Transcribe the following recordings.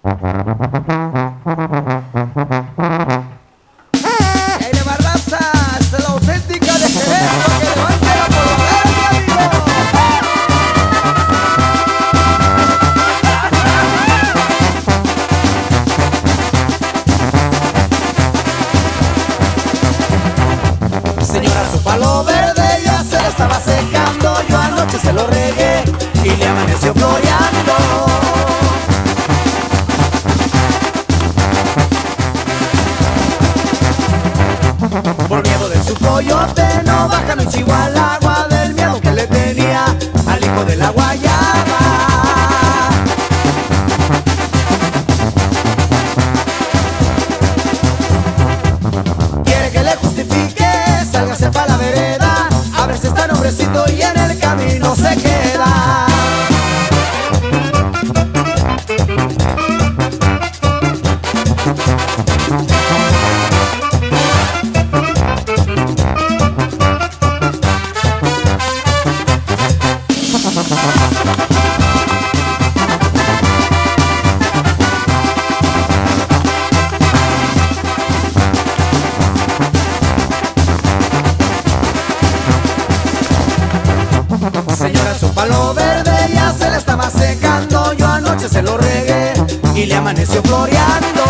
Aire Barraza, esta es la auténtica de Querétaro, que levante la polvadera, mi amigo. Señora, su palo verde ya se le estaba secando. Yo anoche se lo regué y le amaneció floreando. Por miedo de su coyote no baja ni chivo al agua, del miedo que le tenía al hijo de la guayaba. Quiere que le justifique, sálgase pa' la vereda, a ver si está en hombrecito y en el camino se queda. Señora, su palo verde ya se le estaba secando. Yo anoche se lo regué y le amaneció floreando.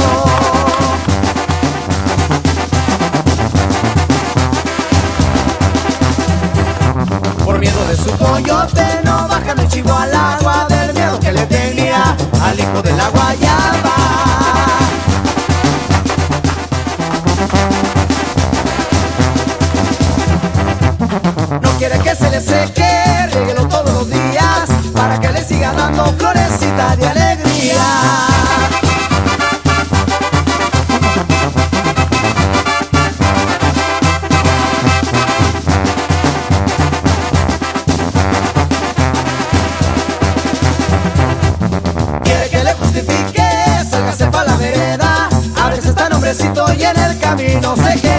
Por miedo de su coyote no baja ni chivo al agua, del miedo que le tenía al hijo de la guayaba. No quiere que se le seque, ríguelo todos los días para que le siga dando florecita de alegría. Quiere que le justifique, sálgase pa' la vereda, a ver si está en hombrecito y en el camino se queda.